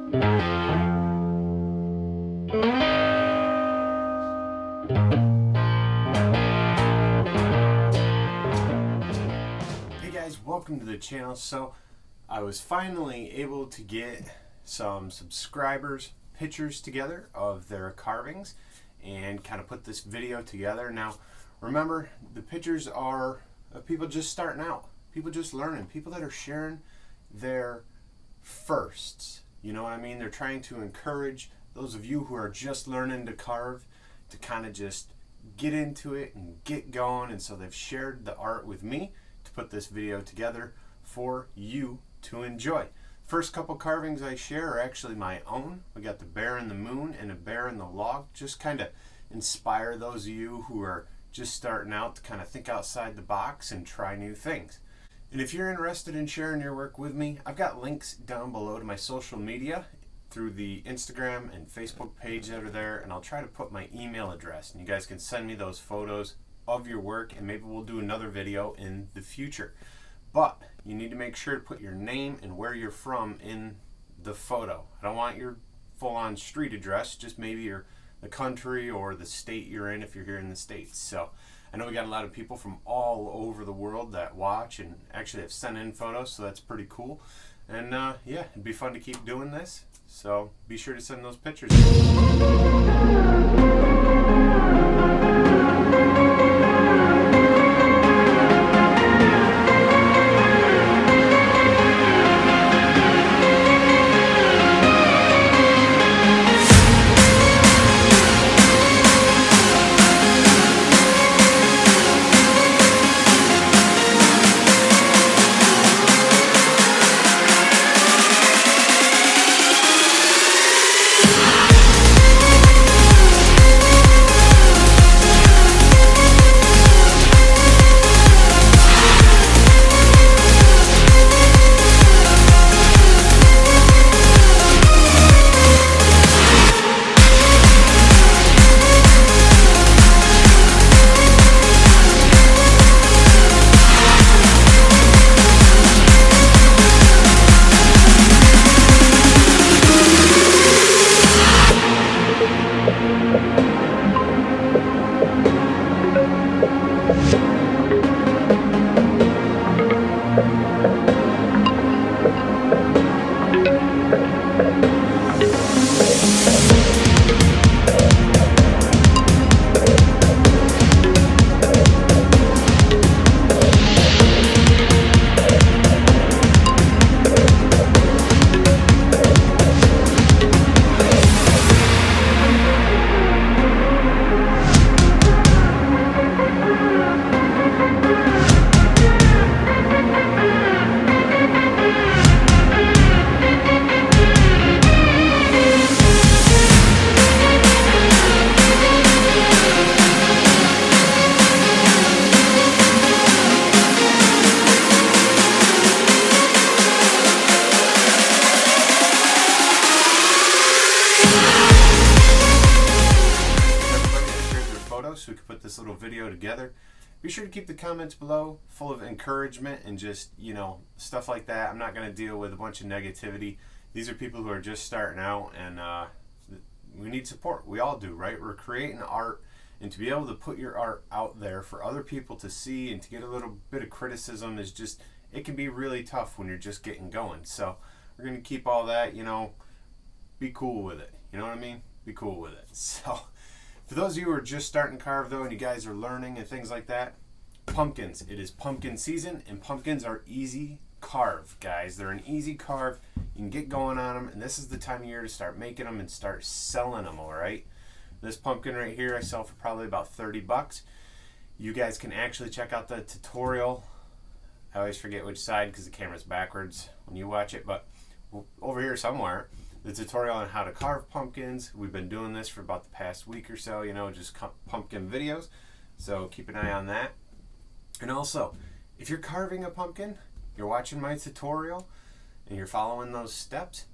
Hey guys, welcome to the channel. So I was finally able to get some subscribers' pictures together of their carvings and kind of put this video together. Now remember, the pictures are of people just starting out, people just learning, people that are sharing their firsts. You know what I mean? They're trying to encourage those of you who are just learning to carve to kind of just get into it and get going, and so they've shared the art with me to put this video together for you to enjoy. First couple carvings I share are actually my own. We got the bear in the moon and a bear in the log. Just kind of inspire those of you who are just starting out to kind of think outside the box and try new things. And if you're interested in sharing your work with me, I've got links down below to my social media through the Instagram and Facebook page that are there, and I'll try to put my email address, and you guys can send me those photos of your work, and maybe we'll do another video in the future. But you need to make sure to put your name and where you're from in the photo. I don't want your full-on street address, just maybe the country or the state you're in if you're here in the States. So I know we got a lot of people from all over the world that watch and actually have sent in photos, so that's pretty cool. And yeah, it'd be fun to keep doing this, so be sure to send those pictures. So we can put this little video together. Be sure to keep the comments below full of encouragement and just, you know, stuff like that. I'm not going to deal with a bunch of negativity. These are people who are just starting out, and we need support. We all do, right? We're creating art, and to be able to put your art out there for other people to see and to get a little bit of criticism is just, it can be really tough when you're just getting going. So we're going to keep all that, you know, be cool with it. You know what I mean? Be cool with it. So for those of you who are just starting to carve though, and you guys are learning and things like that, pumpkins. It is pumpkin season, and pumpkins are easy carve, guys. They're an easy carve. You can get going on them, and this is the time of year to start making them and start selling them, all right? This pumpkin right here I sell for probably about 30 bucks. You guys can actually check out the tutorial. I always forget which side because the camera's backwards when you watch it, but over here somewhere, the tutorial on how to carve pumpkins. We've been doing this for about the past week or so, you know, just pumpkin videos. So keep an eye on that. And also, if you're carving a pumpkin, you're watching my tutorial, and you're following those steps,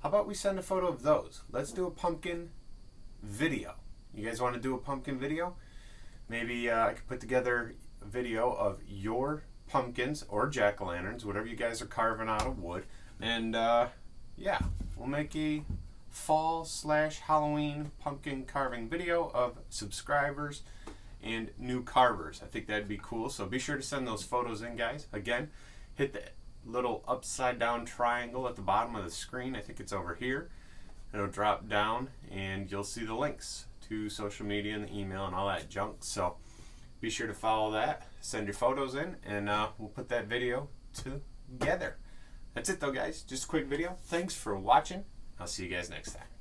how about we send a photo of those? Let's do a pumpkin video. You guys want to do a pumpkin video? Maybe I could put together a video of your pumpkins or jack-o'-lanterns, whatever you guys are carving out of wood, and yeah, we'll make a fall/Halloween pumpkin carving video of subscribers and new carvers. I think that'd be cool, so be sure to send those photos in, guys. Again, hit the little upside down triangle at the bottom of the screen. I think it's over here. It'll drop down and you'll see the links to social media and the email and all that junk. So be sure to follow that, send your photos in, and we'll put that video together. That's it though, guys. Just a quick video. Thanks for watching. I'll see you guys next time.